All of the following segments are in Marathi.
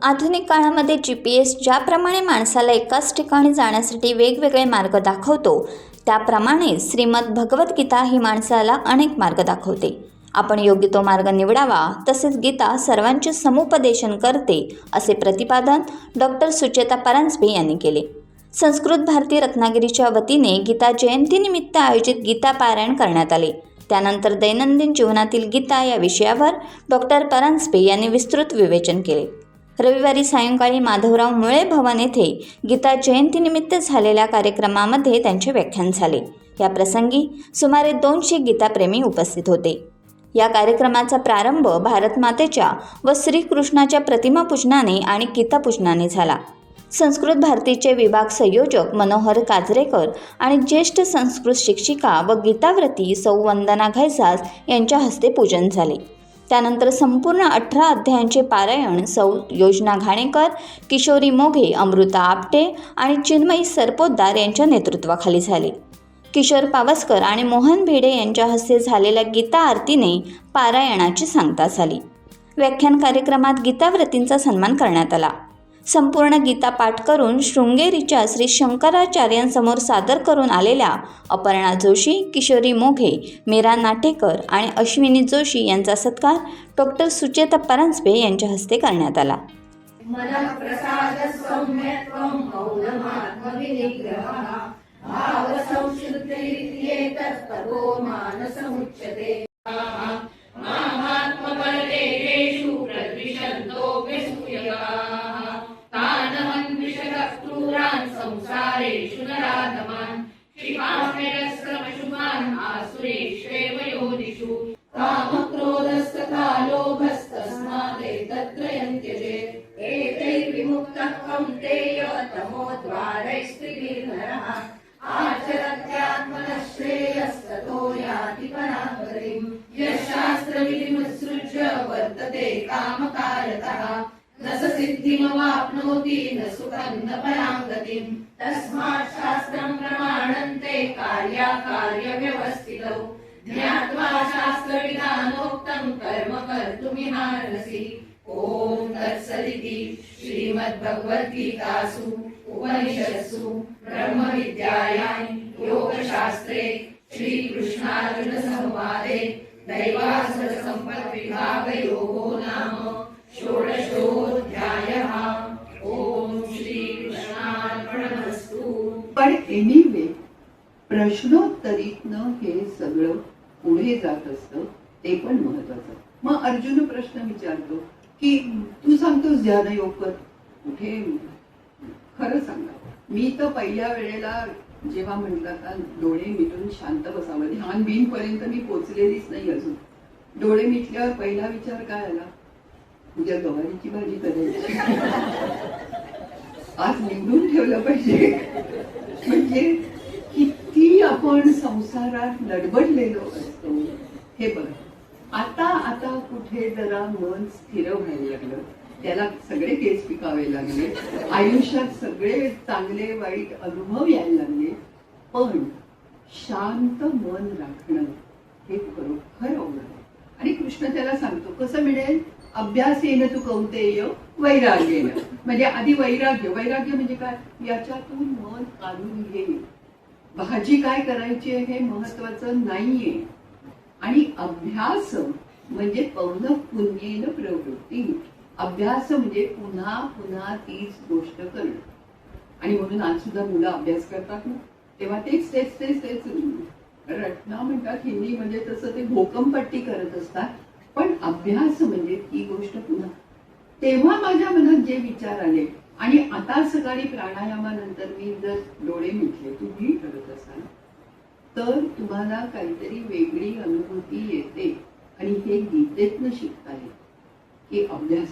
आधुनिक काळामध्ये GPS ज्याप्रमाणे माणसाला एकाच ठिकाणी जाण्यासाठी वेगवेगळे मार्ग दाखवतो, त्याप्रमाणे श्रीमद भगवद्गीता ही माणसाला अनेक मार्ग दाखवते. आपण योग्य तो मार्ग निवडावा. तसेच गीता सर्वांचे समुपदेशन करते, असे प्रतिपादन डॉक्टर सुचेता परांजपे यांनी केले. संस्कृत भारती रत्नागिरीच्या वतीने गीता जयंतीनिमित्त आयोजित गीता पारायण करण्यात आले. त्यानंतर दैनंदिन जीवनातील गीता या विषयावर डॉक्टर परांजपे यांनी विस्तृत विवेचन केले. रविवारी सायंकाळी माधवराव मुळे भवन येथे गीता जयंतीनिमित्त झालेल्या कार्यक्रमामध्ये त्यांचे व्याख्यान झाले. या प्रसंगी सुमारे 200 गीताप्रेमी उपस्थित होते. या कार्यक्रमाचा प्रारंभ भारतमातेच्या व श्रीकृष्णाच्या प्रतिमा पूजनाने आणि गीता पूजनाने झाला. संस्कृत भारतीचे विभाग संयोजक मनोहर काजरेकर आणि ज्येष्ठ संस्कृत शिक्षिका व गीताव्रती सौ वंदना घैसास यांच्या हस्ते पूजन झाले. त्यानंतर संपूर्ण 18 अध्यायांचे पारायण सौ योजना घाणेकर, किशोरी मोघे, अमृता आपटे आणि चिन्मयी सरपोतदार यांच्या नेतृत्वाखाली झाले. किशोर पावसकर आणि मोहन भिडे यांच्या हस्ते झालेल्या गीता आरतीने पारायणाची सांगता झाली. व्याख्यान कार्यक्रमात गीताव्रतींचा सन्मान करण्यात आला. संपूर्ण गीता पाठ करून शृंगेरीच्या श्री शंकराचार्यांसमोर सादर करून आलेल्या अपर्णा जोशी, किशोरी मोघे, मीरा नाटेकर आणि अश्विनी जोशी यांचा सत्कार डॉक्टर सुचेता परांजपे यांच्या हस्ते करण्यात आला. संसारेषु नराधमान् श्रीकाम्यरस्रमशुभान् आसुरेष्वेव योनिषु कामक्रोधस्तथा लोभस्तस्मादेतत्त्रयं त्यजेत् एतैर्विमुक्तः कौन्तेय तमोद्वारैस्त्रिभिर्नरः आचरत्यात्मनः श्रेयस्ततो याति परां गतिम् यः शास्त्रविधिमुत्सृज्य वर्तते कामकारतः न स सिद्धिमवाप्नोति न सुखं न परां गतिम् तस्मात् शास्त्रं प्रमाणन्ते कार्याकार्यव्यवस्थितौ ज्ञात्वा शास्त्रविधानोक्तं कर्म कर्तुमिहार्हसि. ॐ तत्सदिति श्रीमद्भगवद्गीतासु उपनिषत्सु ब्रह्मविद्यायां योगशास्त्रे श्रीकृष्णार्जुनसंवादे दैवासुरसम्पद्विभागयोगो नाम षोडशोऽध्यायः. ओम श्री कृष्णार्पणमस्तु. पण एनिवे प्रश्नोत्तरीतनं हे सगळं पुढे जात असतं, ते पण महत्वाचं. मग अर्जुन प्रश्न विचारतो की तू सांगतोस ध्यान योग कर, कुठे खरं सांगा. मी तर पहिल्या वेळेला जेव्हा म्हटलं का डोळे मिटून शांत बसावं, ध्यान बिन पर्यंत मी पोचलेलीच नाही अजून. डोळे मिटल्यावर पहिला विचार काय आला, उद्या गवारीची भाजी करायची, आज निवडून ठेवलं पाहिजे. म्हणजे किती आपण संसारात लडबडलेलो असतो हे बघा. आता आता कुठे जरा मन स्थिर व्हायला लागलं, त्याला सगळे केस पिकावे लागले, आयुष्यात सगळे चांगले वाईट अनुभव यायला लागले. पण शांत मन राखणं हे खरोखर अवघड आहे. आणि कृष्ण त्याला सांगतो कसं मिळेल, अभ्यासेन तू कौंतेय वैराग्येन. म्हणजे आधी वैराग्य म्हणजे काय, याच्यातून मन काढून घे. भाजी काय करायची हे महत्वाचं नाहीये. आणि अभ्यास म्हणजे पौन पुण्येन प्रवृत्ती. अभ्यास म्हणजे पुन्हा पुन्हा तीच गोष्ट करणं. आणि म्हणून आज सुद्धा मुलं अभ्यास करतात ना, तेव्हा तेच तेच तेच तेच रटना म्हणतात हिंदी मध्ये, तसं ते भोकमपट्टी करत असतात. पण अभ्यास म्हणजे ती गोष्ट पुन्हा. तेव्हा माझ्या मनात जे विचार आले, आणि आता सकाळी प्राणायामानंतर मी जर डोळे मिटले, तुम्ही करत असाल तर तुम्हाला काहीतरी वेगळी अनुभूती येते. आणि हे गीतेतनं शिकता येते की अभ्यास.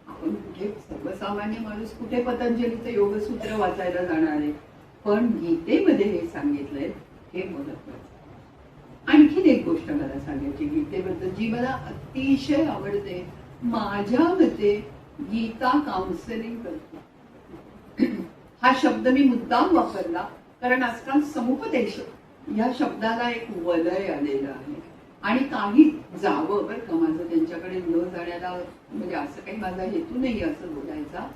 आपण कुठे सर्वसामान्य माणूस कुठे पतंजलीचं योगसूत्र वाचायला जाणार आहे, पण गीतेमध्ये हे सांगितलंय हे महत्वाचं. आणखीन एक गोष्ट मला सांगायची गीतेबद्दल जी मला अतिशय आवडते. माझ्या मते गीता काउन्सिलिंग करते. हा शब्द मी मुद्दाम वापरला कारण आजकाल समुपदेश या शब्दाला एक वलय आलेलं आहे. आणि काही जावं बरं का, माझं त्यांच्याकडे न जाण्याला म्हणजे असं काही माझा हेतू नाही असं बोलायचा,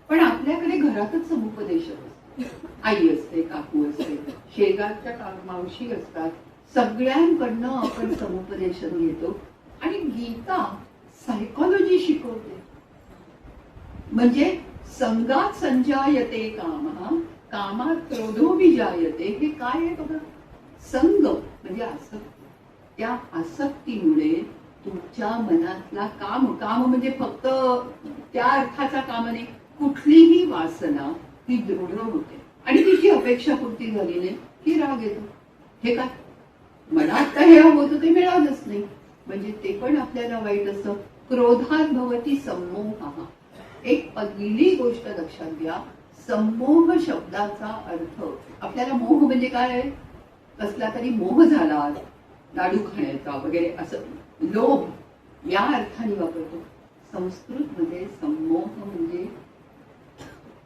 पण आपल्याकडे घरातच समुपदेशक असतो. आई असते, काकू असते, शेजारच्या मावशी असतात, सगळ्यांकडनं आपण समुपदेशन घेतो. आणि गीता सायकोलॉजी शिकवते. म्हणजे संगात संजायते कामः कामात क्रोधो विजायते. हे काय आहे बघा, संग म्हणजे आसक्ती. त्या आसक्तीमुळे तुमच्या मनातला काम म्हणजे फक्त त्या अर्थाचा काम नाही, कुठलीही वासना ही दृढ होते आणि तिची अपेक्षा पूर्ती झाली नाही की राग येतो. हे काय, मला आता हे हवं होतं ते मिळालंच नाही, म्हणजे ते पण आपल्याला वाईट असतं. क्रोधात भवती सम्मोहः. एक पहिली गोष्ट लक्षात घ्या, सम्मोह शब्दाचा अर्थ, आपल्याला मोह म्हणजे काय आहे, कसला तरी मोह झाला, लाडू खाण्याचा वगैरे, असं लोभ या अर्थाने वापरतो. संस्कृत मध्ये सम्मोह म्हणजे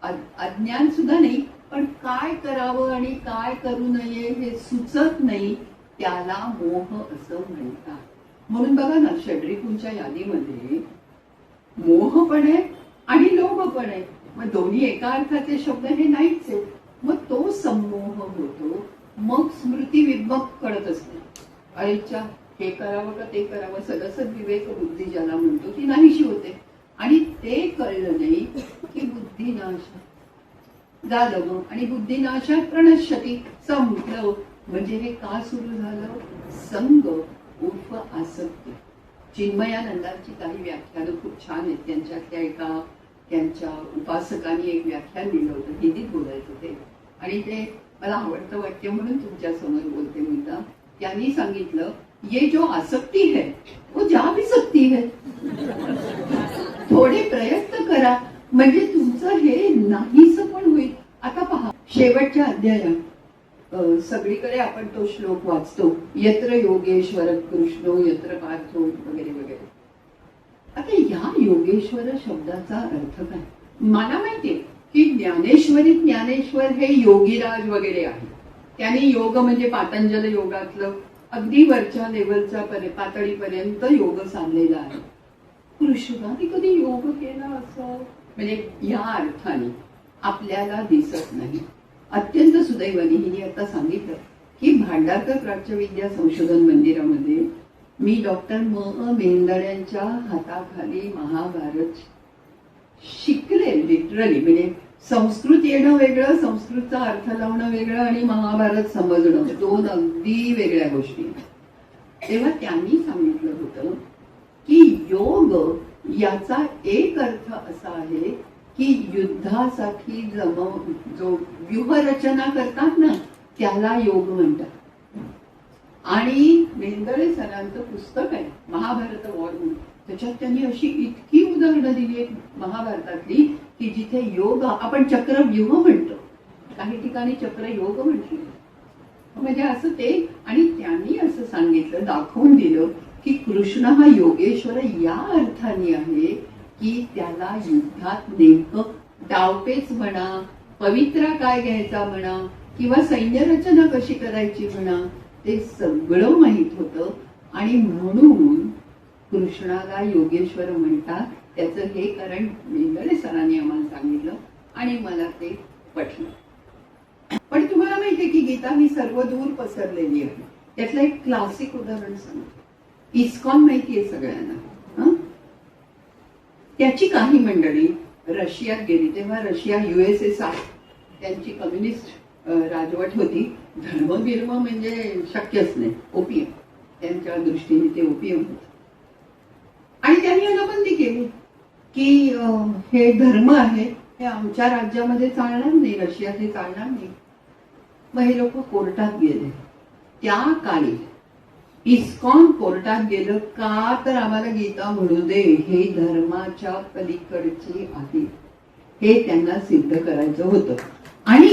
अज्ञान सुद्धा नाही, पण काय करावं आणि काय करू नये हे सुचत नाही, त्याला मोह असं म्हणतात. म्हणून बघा ना, षड्रिपूंच्या यादीमध्ये मोह पण आहे आणि लोभ पण आहे. मग दोन्ही एका अर्थाचे शब्द हे नाहीच आहेत. मग तो सम्मोह होतो. मग स्मृती विभक्त कळत असते, अरेच्या हे करावं का ते करावं, सदसद विवेक बुद्धी ज्याला म्हणतो ती नाहीशी होते. आणि ते कळलं नाही की बुद्धिनाश झालं. मग आणि बुद्धिनाशात प्रणश्यती, संपलं. म्हणजे हे का सुरू झालं, संग उर्फ आसक्ती. चिन्मयानंदांची काही व्याख्यानं खूप छान आहेत. त्यांच्यातल्या एका त्यांच्या उपासकांनी एक व्याख्यान दिलं होतं, हिंदीत बोलायचं ते, आणि ते मला आवडतं वाक्य म्हणून तुमच्या समोर बोलते मुद्दा. त्यांनी सांगितलं, ये जो आसक्ती है वो जा भी सकती है. थोडे प्रयत्न करा म्हणजे तुमचं हे नाहीस पण होईल. आता पहा, शेवटच्या अध्यायात सगळीकडे आपण तो श्लोक वाचतो, यत्र योगेश्वर कृष्णो यत्र पार्थो वगैरे वगैरे. आता या योगेश्वर शब्दाचा अर्थ काय, मला माहितीये की ज्ञानेश्वरीत ज्ञानेश्वर हे योगीराज वगैरे आहे. त्याने योग म्हणजे पातंजल योगातलं अगदी वरच्या लेवलच्या पातळीपर्यंत योग साधलेला आहे. कृष्णाने कधी योग केला असं म्हणजे या अर्थाने आपल्याला दिसत नाही. अत्यंत सुदैवाने हिने आता सांगितलं की भांडारकर प्राच्यविद्या संशोधन मंदिरामध्ये मी डॉक्टर मेंदड्यांच्या हाताखाली महाभारत शिकले. लिटरली म्हणजे संस्कृत येणं वेगळं, संस्कृतचा अर्थ लावणं वेगळं आणि महाभारत समजणं दोन अगदी वेगळ्या गोष्टी. तेव्हा त्यांनी सांगितलं होतं की योग याचा एक अर्थ असा आहे की युद्धासाठी जो व्यूहरचना करतात ना त्याला योग म्हणतात. आणि मेंदळे सरांचं पुस्तक आहे महाभारत वॉर म्हणून, त्याच्यात त्यांनी अशी इतकी उदाहरणं दिली आहेत महाभारतातली की जिथे योग आपण चक्रव्यूह म्हणतो, काही ठिकाणी चक्रयोग म्हटले. म्हणजे असं ते, आणि त्यांनी असं सांगितलं, दाखवून दिलं की कृष्ण हा योगेश्वर या अर्थाने आहे की त्याला युद्धात नेमकं डावपेच म्हणा, पवित्रा काय घ्यायचा म्हणा, किंवा सैन्य रचना कशी करायची म्हणा, ते सगळं माहित होतं. आणि म्हणून कृष्णाला योगेश्वर म्हणतात. त्याचं हे कारण मेंदळे सरांनी आम्हाला सांगितलं आणि मला ते पटलं. पण तुम्हाला माहितीये की गीता ही सर्व दूर पसरलेली आहे. त्यातलं एक क्लासिक उदाहरण सांगतो. इस्कॉन माहितीये सगळ्यांना. त्याची काही मंडळी रशियात गेली, तेव्हा रशिया USSR त्यांची कम्युनिस्ट राजवट होती. धर्मबिर्म म्हणजे शक्यच नाही, ओपियम त्यांच्या दृष्टीने ते ओपियम होत. आणि त्यांनी अनाबंदी केली की हे धर्म आहे हे आमच्या राज्यामध्ये चालणार नाही, रशियात हे चालणार नाही. मग हे लोक कोर्टात गेले. त्या काळी इस्कॉन कोर्टात गेलं का तर आम्हाला गीता म्हणू दे, हे धर्माच्या पलीकडचे आहे, हे त्यांना सिद्ध करायचं होतं. आणि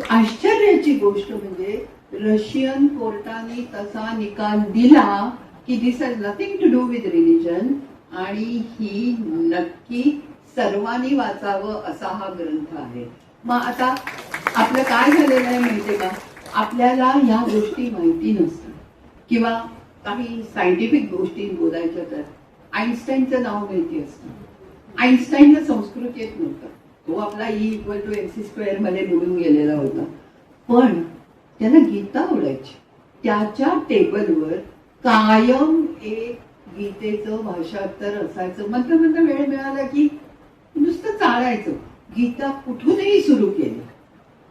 आश्चर्याची गोष्ट म्हणजे रशियन कोर्टाने तसा निकाल दिला की this has nothing to do with religion, आणि ही नक्की सर्वांनी वाचावं असा हा ग्रंथ आहे. मग आता आपलं काय झालेलं आहे माहितीये का, आपल्याला या गोष्टी माहिती नसतात किंवा काही सायंटिफिक गोष्टी बोलायच्या तर आईन्स्टाईनचं नाव माहिती असतं. आईन्स्टाईनला संस्कृत येत नव्हतं. तो आपला E=mc² मध्ये बुडून गेलेला होता. पण त्याला गीता आवडायची. त्याच्या टेबलवर कायम एक गीतेचं भाषांतर असायचं. मधलं वेळ मिळाला की नुसतं चालायचं. गीता कुठूनही सुरू केली,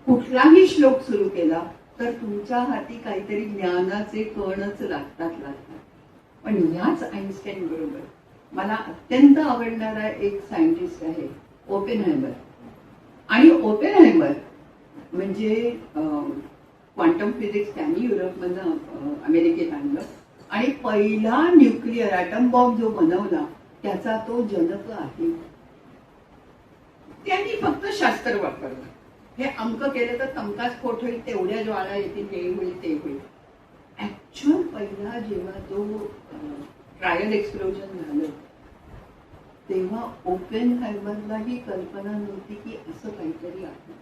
कुठलाही श्लोक सुरू केला तर तुमच्या हाती काहीतरी ज्ञानाचे कणच लागतात. पण याच आईन्स्टाईन बरोबर मला अत्यंत आवडणारा एक सायंटिस्ट आहे ओपेनहायमर. आणि ओपेनहायमर म्हणजे क्वांटम फिजिक्स त्यांनी युरोपमधनं अमेरिकेत आणलं आणि पहिला न्यूक्लिअर ॲटम बॉम्ब जो बनवला त्याचा तो जनक आहे. त्यांनी फक्त शास्त्र वापरलं. हे अंक केले तर तमका स्फोट होईल, तेवढ्या ज्वाला येतील, हे होईल ते होईल. ऍक्च्युअल पहिला जेव्हा तो ट्रायल एक्सप्लोजन झालं तेव्हा ओपेनहायमरला ही कल्पना नव्हती की असं काहीतरी आहे,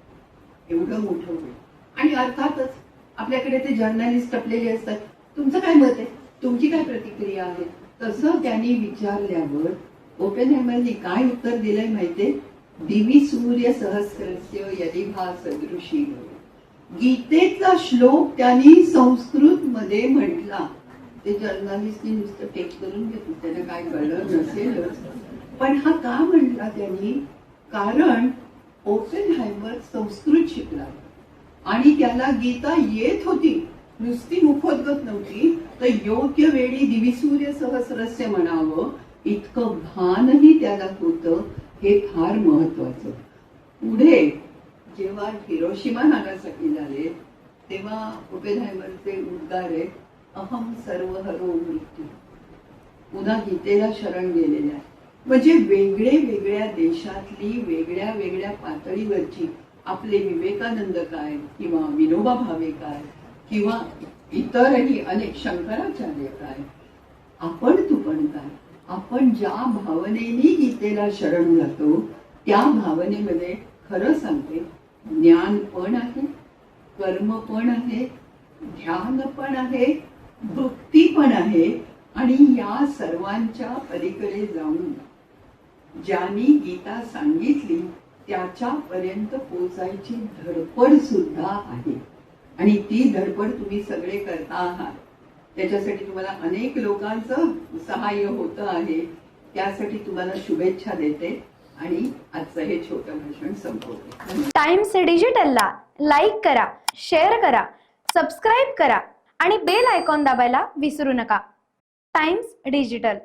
एवढं मोठं होईल. आणि अर्थातच आपल्याकडे ते जर्नलिस्ट टपलेले असतात, तुमचं काय मत आहे, तुमची काय प्रतिक्रिया आहे. तसं त्यांनी विचारल्यावर ओपेनहायमरनी काय उत्तर दिलंय माहितीये? दिवी सूर्य सहस्रस्य यदि भा सदृशी. गीतेचा श्लोक त्यांनी संस्कृत मध्ये म्हटला. ते जर्नलिस्टनी नुसतं टेक करून घेतलं, त्याला काय कळलं नसेलच. पण हा का म्हटला त्यांनी? कारण ओपेनहायमर संस्कृत शिकला आणि त्याला गीता येत होती, नुसती मुखोद्गत नव्हती. तर योग्य वेळी दिविसूर्य सहस्रस्य म्हणावं इतकं भानही त्याला होतं. हे फार महत्वाचं. पुढे जेव्हा हिरोशिमा नागासाकी झाले तेव्हा ओपेनहायमरचे उद्गार आहे, अहम सर्व हरो मृत्यू. पुन्हा गीतेला शरण गेलेले आहे. म्हणजे वेगळ्या देशातली वेगळ्या पातळीवरची आपले विवेकानंद काय किंवा विनोबा भावे काय किंवा इतरही अनेक शंकराचार्य काय, आपण तू पण काय, आपण ज्या भावनेनी गीतेला शरण जातो त्या भावनेमध्ये खरं सांगते ज्ञान पण आहे, कर्म पण आहे, ध्यान पण आहे, भक्ती पण आहे. आणि या सर्वांच्या पलीकडे जाऊन ज्यांनी गीता सांगितली त्याच्यापर्यंत पोचायची धडपड सुद्धा आहे. आणि ती धडपड तुम्ही सगळे करता आहात. त्याच्यासाठी तुम्हाला अनेक लोकांचं सहाय्य होतं आहे. त्यासाठी तुम्हाला शुभेच्छा देते आणि आजचं हे छोटं भाषण संपवते. टाइम्स डिजिटलला लाईक करा, शेअर करा, सबस्क्राईब करा आणि बेल आयकॉन दाबायला विसरू नका. Times digital.